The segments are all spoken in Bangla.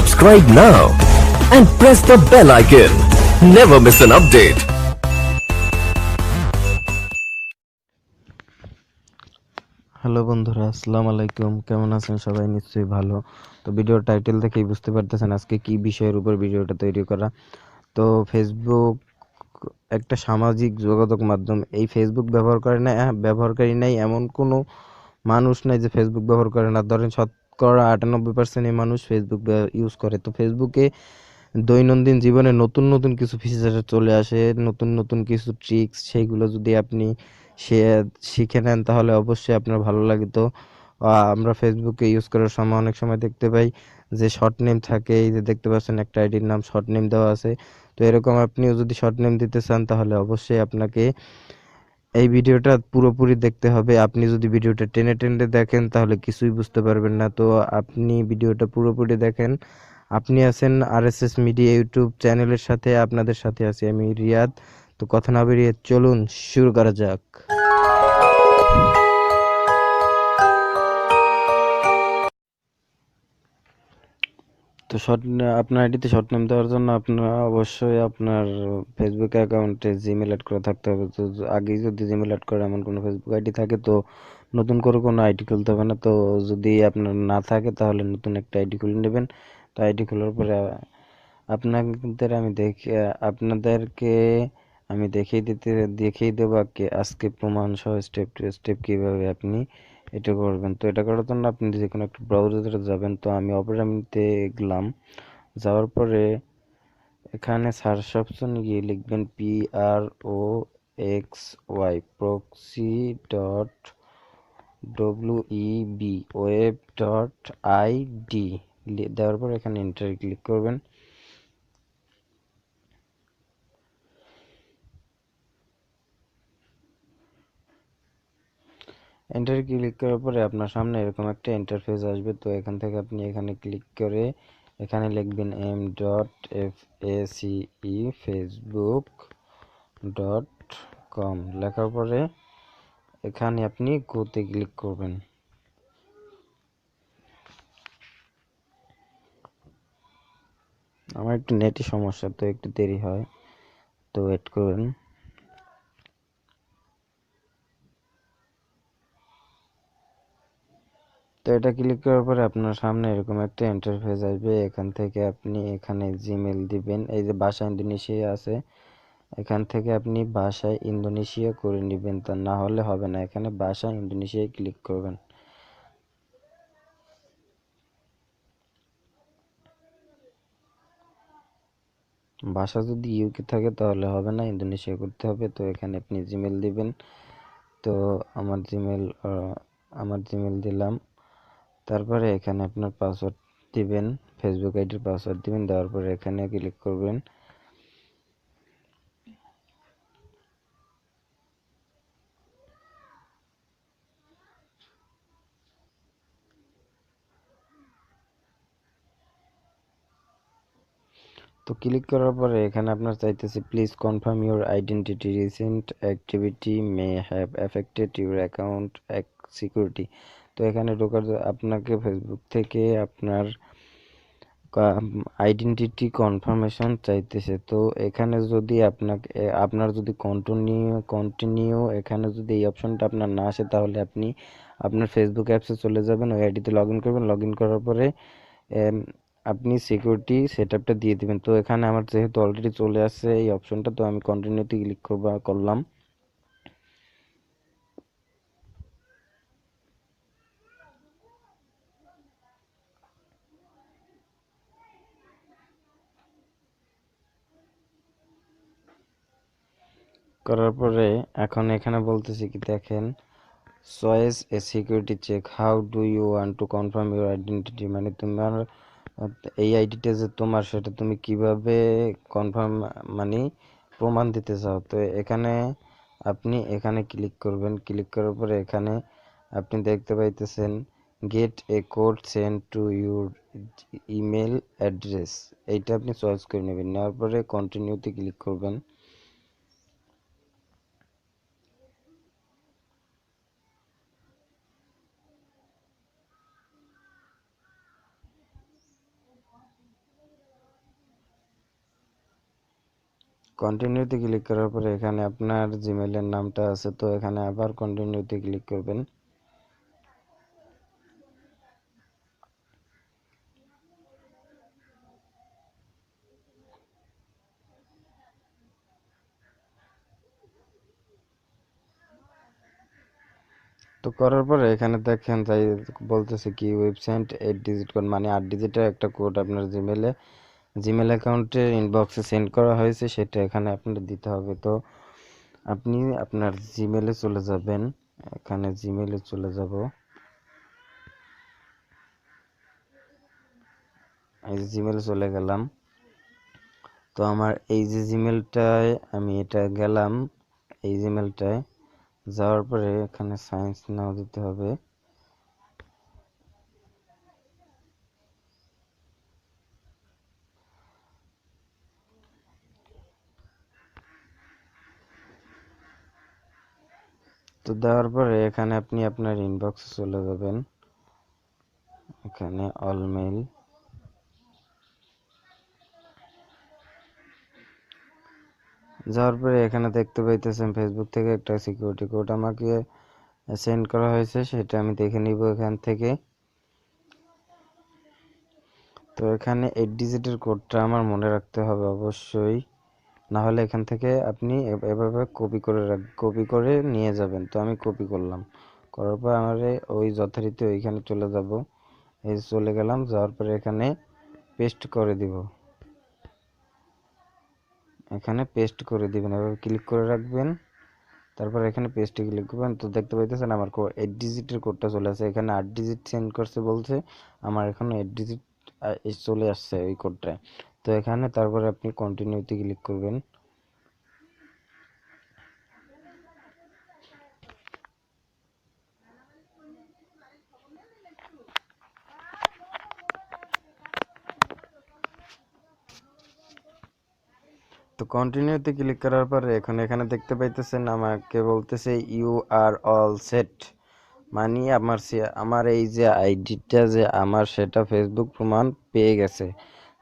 subscribe now and press the bell icon. Never miss an update. Hello বন্ধুরা, আসসালামু আলাইকুম। কেমন আছেন সবাই? নিশ্চয়ই ভালো। তো ভিডিওর টাইটেল দেখেই বুঝতে পারতেছেন আজকে কি বিষয়ের উপর ভিডিওটা তৈরি করা। তো ফেসবুক একটা সামাজিক যোগাযোগ মাধ্যম। এই ফেসবুক ব্যবহারকারী নাই এমন কোনো মানুষ নাই যে ফেসবুক ব্যবহার করে না। ধরেন শতকরা 98% মানুষ ফেসবুক ইউজ করে। তো ফেসবুকে দৈনন্দিন জীবনে নতুন নতুন কিছু ফিচার চলে আসে, নতুন নতুন কিছু ট্রিক্স, সেইগুলো যদি আপনি সে শিখে নেন তাহলে অবশ্যই আপনার ভালো লাগে। তো আমরা ফেসবুকে ইউজ করার সময় অনেক সময় দেখতে পাই যে শর্ট নেম থাকে। এই যে দেখতে পাচ্ছেন একটা আইডির নাম শর্ট নেম দেওয়া আছে। তো এরকম আপনিও যদি শর্ট নেম দিতে চান তাহলে অবশ্যই আপনাকে এই ভিডিওটা পুরোপুরি দেখতে হবে। আপনি যদি ভিডিওটা টেনে টেনে দেখেন তাহলে কিছুই বুঝতে পারবেন না। তো আপনি ভিডিওটা পুরোপুরি দেখেন। আপনি আছেন আরএসএস মিডিয়া ইউটিউব চ্যানেলের সাথে, আপনাদের সাথে আছি আমি রিয়াদ। তো কথা না বেরিয়ে চলুন শুরু করা যাক। তো আপনার আইডিতে শর্ট নেম দেওয়ার জন্য আপনার অবশ্যই আপনার ফেসবুক অ্যাকাউন্টে জিমেল অ্যাড করা থাকতে হবে। তো আগেই যদি জিমেল অ্যাড করা এমন কোনো ফেসবুক আইডি থাকে তো নতুন করে কোনো আইডি খুলতে হবে না। তো যদি আপনার না থাকে তাহলে নতুন একটা আইডি খুলে নেবেন। তো আইডি খোলার পরে আপনাদেরকে আমি দেখিয়ে দেবো আজকে প্রমাণ সহ স্টেপ টু স্টেপ কীভাবে আপনি এটা করবেন। তো এটা করার জন্য আপনি যে কোনো একটা ব্রাউজারে যাবেন। তো আমি অপেরামিতে গেলাম, যাওয়ার পরে এখানে সার্চ অপশনে গিয়ে লিখবেন proxy ডট web.id দেওয়ার পর এখানে এন্টার ক্লিক করবেন। এন্টার ক্লিক করার পরে আপনার সামনে এরকম একটা ইন্টারফেস আসবে। তো এখান থেকে আপনি এখানে ক্লিক করে এখানে লিখবেন m.face facebook.com লেখার পরে এখানে আপনি গোতে ক্লিক করবেন। আমার একটু নেটের সমস্যা, তো একটু দেরি হয়, তো ওয়েট করবেন। তো এটা ক্লিক করার পরে আপনার সামনে এরকম একটা ইন্টারফেস আসবে। এখান থেকে আপনি এখানে জিমেল দিবেন। এই যে ভাষা ইন্দোনেশিয়া আছে, এখান থেকে আপনি ভাষায় ইন্দোনেশিয়া করে নেবেন, তা না হলে হবে না। এখানে ভাষা ইন্দোনেশিয়ায় ক্লিক করবেন। ভাষা যদি ইউকে থাকে তাহলে হবে না, ইন্দোনেশিয়া করতে হবে। তো এখানে আপনি জিমেল দিবেন। তো আমার জিমেল দিলাম। তারপরে এখানে আপনার পাসওয়ার্ড দিবেন, ফেসবুক আইডির পাসওয়ার্ড দিবেন। দেওয়ার পরে এখানে ক্লিক করবেন। তো ক্লিক করার পরে এখানে আপনার চাইতেছে please confirm your identity, recent activity may have affected your account security. তো এখানে ঢোকার আপনাকে ফেসবুক থেকে আপনার আইডেন্টিটি কনফার্মেশন চাইতেছে। তো এখানে যদি আপনার যদি কন্টিনিউ এখানে যদি এই অপশনটা আপনার না আসে তাহলে আপনি আপনার ফেসবুক অ্যাপসে চলে যাবেন, ওই আইডিতে লগ ইন করবেন। লগ ইন করার পরে আপনি সিকিউরিটি সেটআপটা দিয়ে দিবেন। তো এখানে আমার যেহেতু অলরেডি চলে আসছে এই অপশনটা, তো আমি কন্টিনিউতে ক্লিক করলাম। করার পরে এখন এখানে বলতেছি কি দেখেন, choice a security check, how do you want to confirm your identity, মানে তোমার এই আইডিটা যে তোমার সেটা তুমি কিভাবে কনফার্ম মানে প্রমাণ দিতে চাও। তো আপনি এখানে ক্লিক করবেন। ক্লিক করার পরে এখানে আপনি দেখতে পাইতেছেন gate A code send to your email address, এইটা আপনি চয়েস করে নেবেন। নেওয়ার পরে কন্টিনিউতে ক্লিক করবেন। কন্টিনিউতে ক্লিক করার পরে এখানে আপনার জিমেলের নামটা আছে, তো এখানে আবার কন্টিনিউতে ক্লিক করবেন। তো করার পরে এখানে দেখেন তাই বলতেছে কি ওয়েবসাইট 8 ডিজিট কোড, মানে 8 ডিজিটের একটা কোড আপনার জিমেল অ্যাকাউন্টের ইনবক্সে সেন্ড করা হয়েছে, সেটা এখানে আপনার দিতে হবে। তো আপনি আপনার জিমেলে চলে যাবেন, এখানে জিমেলে চলে যাব, এই যে জিমেলে চলে গেলাম। তো আমার এই যে জিমেলটায় আমি এটা গেলাম, এই জিমেলটায় যাওয়ার পরে এখানে সায়েন্স নাও দিতে হবে। তো দেওয়ার পরে এখানে আপনি আপনার ইনবক্সে চলে যাবেন, এখানে অল মেইল, যাওয়ার পরে এখানে দেখতে পাইতেছেন ফেসবুক থেকে একটা সিকিউরিটি কোড আমাকে সেন্ড করা হয়েছে, সেটা আমি দেখে নিব এখান থেকে। তো এখানে 8 ডিজিটের কোডটা আমার মনে রাখতে হবে অবশ্যই, না হলে এখান থেকে আপনি এভাবে কপি করে নিয়ে যাবেন। তো আমি কপি করলাম, করার পর আমার ওই যথারীতি ওইখানে চলে যাব, এই চলে গেলাম, যাওয়ার পরে এখানে পেস্ট করে দিব, এখানে পেস্ট করে দিবেন, এভাবে ক্লিক করে রাখবেন, তারপর এখানে পেস্টে ক্লিক করবেন। তো দেখতে পাইতেছেন আমার 8 ডিজিটের কোডটা চলে আসে, এখানে 8 ডিজিট সেন্ড করছে বলছে, আমার এখানে 8 ডিজিট চলে আসছে ওই কোডটা। তো এখানে তারপরে আপনি কন্টিনিউতে ক্লিক করবেন। তো কন্টিনিউতে ক্লিক করার পরে এখন এখানে দেখতে পাইতেছেন আমাকে বলতেছে ইউ আর অল সেট, মানে আমার এই যে আইডিটা যে আমার সেটা ফেসবুক প্রমাণ পেয়ে গেছে।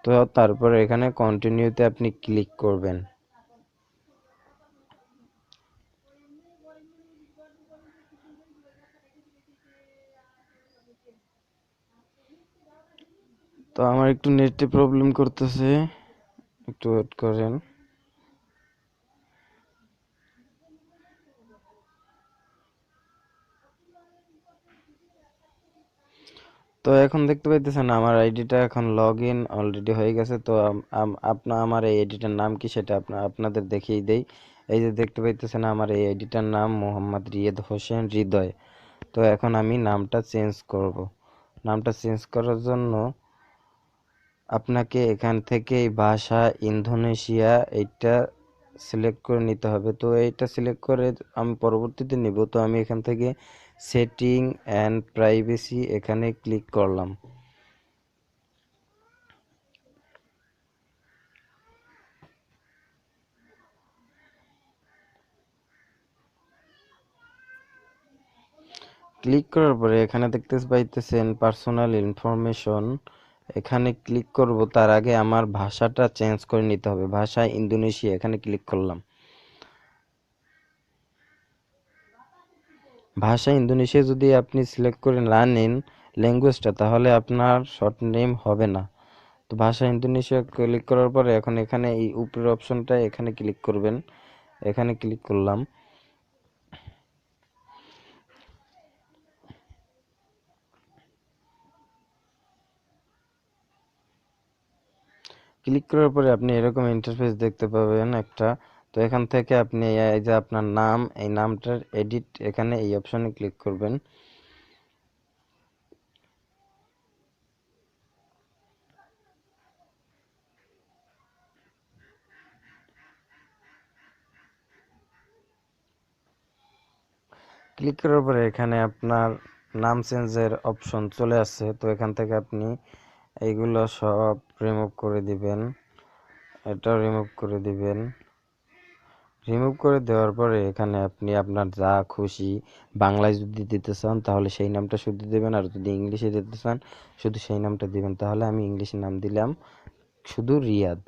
তো তারপরে এখানে কন্টিনিউতে আপনি ক্লিক করবেন। তো আমার একটু নেটে প্রবলেম করতেছে, একটু ওয়েট করেন। তো এখন দেখতে পাইতেছেন আমার আইডিটা এখন লগ ইন অলরেডি হয়ে গেছে। তো আমার এই আইডিটার নাম কি সেটা আপনাদের দেখিয়ে দেই। এই যে দেখতে পাইতেছেন আমার এই আইডিটার নাম মোহাম্মদ রিয়াদ হোসেন হৃদয়। তো এখন আমি নামটা চেঞ্জ করব। নামটা চেঞ্জ করার জন্য আপনাকে এখান থেকে ভাষা ইন্দোনেশিয়া এইটা সিলেক্ট করে নিতে হবে। তো এইটা সিলেক্ট করে আমি পরবর্তীতে নিব। তো আমি এখান থেকে সেটিং অ্যান্ড প্রাইভেসি এখানে ক্লিক করলাম। ক্লিক করার পরে এখানে দেখতে পাইতেছেন পার্সোনাল ইনফরমেশন, এখানে ক্লিক করব। তার আগে আমার ভাষাটা চেঞ্জ করে নিতে হবে, ভাষা ইন্দোনেশিয়া, এখানে ক্লিক করলাম। ভাষা ইন্দোনেশিয়া যদি আপনি সিলেক্ট করে না নেন ল্যাঙ্গুয়েজটা, তাহলে আপনার শর্ট নেম হবে না। তো ভাষা ইন্দোনেশিয়া ক্লিক করার পরে এখন এখানে এই উপরের অপশনটা এখানে ক্লিক করবেন, এখানে ক্লিক করলাম। ক্লিক করার পরে আপনি এরকম ইন্টারফেস দেখতে পাবেন একটা। তো এখান থেকে আপনি এই যে আপনার নাম, এই নামটার এডিট, এখানে এই অপশনে ক্লিক করবেন। ক্লিক করার পরে এখানে আপনার নাম চেঞ্জের অপশন চলে আসছে। তো এখান থেকে আপনি এইগুলো সব রিমুভ করে দিবেন, এটাও রিমুভ করে দিবেন। রিমুভ করে দেওয়ার পরে এখানে আপনি আপনার যা খুশি, বাংলায় যদি দিতে চান তাহলে সেই নামটা শুধু দেবেন, আর যদি ইংলিশে দিতে চান শুধু সেই নামটা দিবেন। তাহলে আমি ইংলিশে নাম দিলাম শুধু রিয়াদ,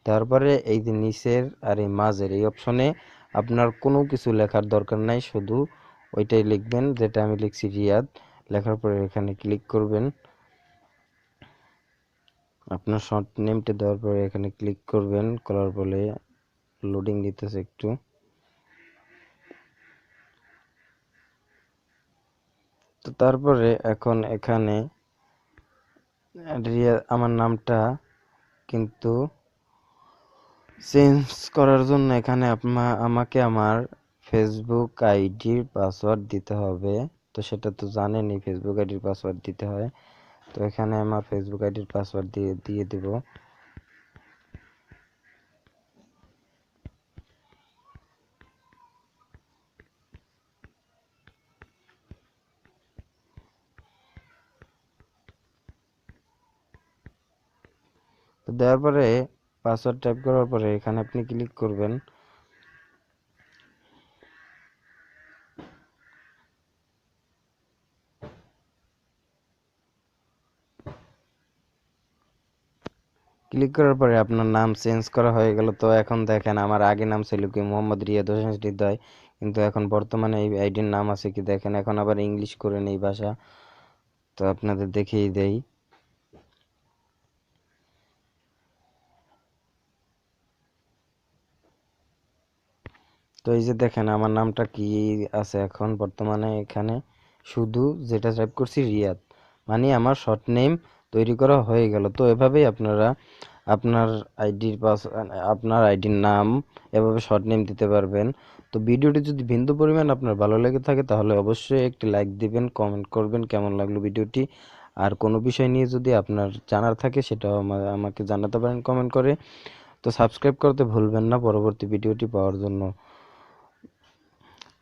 তারপরে এই যে নিচের আর এই মাঝের এই অপশনে আপনার কোনো কিছু লেখার দরকার নাই, শুধু ওইটাই লিখবেন যেটা আমি লিখছি রিয়াদ। লেখার পরে এখানে ক্লিক করবেন, আপনার শর্ট নেমটা দেওয়ার পরে এখানে ক্লিক করবেন, করার পরে লোডিং দিতেছে একটু। তো তারপরে এখন এখানে আমার নামটা কিন্তু চেঞ্জ করার জন্য এখানে আমাকে আমার ফেসবুক আইডির পাসওয়ার্ড দিতে হবে। তো সেটা তো জানেনই, ফেসবুক আইডির পাসওয়ার্ড দিতে হয়। তো এখানে আমার ফেসবুক আইডির পাসওয়ার্ড দিয়ে দিব। তো দেওয়ার পরে পাসওয়ার্ড টাইপ করার পরে এখানে আপনি ক্লিক করবেন। ক্লিক করার পরে আপনার নাম চেঞ্জ করা হয়ে গেল। তো এখন দেখেন আমার আগে নাম ছিল কি মোহাম্মদ রিয়াদ হোসেন হৃদয়, কিন্তু এখন বর্তমানে এই আইডির নাম আছে কি দেখেন, এখন আবার ইংলিশ করে নেই ভাষা। তো আপনাদের দেখিয়ে দেই। তো এই যে দেখেন আমার নামটা কি আছে এখন বর্তমানে এখানে, শুধু যেটা টাইপ করছি রিয়াদ, মানে আমার শর্ট নেম তৈরি করা হয়ে গেল। তো এভাবেই আপনারা আপনার আপনার আইডির নাম এভাবে শর্ট নেম দিতে পারবেন। তো ভিডিওটি যদি বিন্দু পরিমাণ আপনার ভালো লেগে থাকে তাহলে অবশ্যই একটি লাইক দিবেন, কমেন্ট করবেন কেমন লাগলো ভিডিওটি। আর কোনো বিষয় নিয়ে যদি আপনার জানার থাকে সেটাও আমাকে জানাতে পারেন কমেন্ট করে। তো সাবস্ক্রাইব করতে ভুলবেন না পরবর্তী ভিডিওটি পাওয়ার জন্য।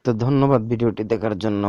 তো ধন্যবাদ ভিডিওটি দেখার জন্য।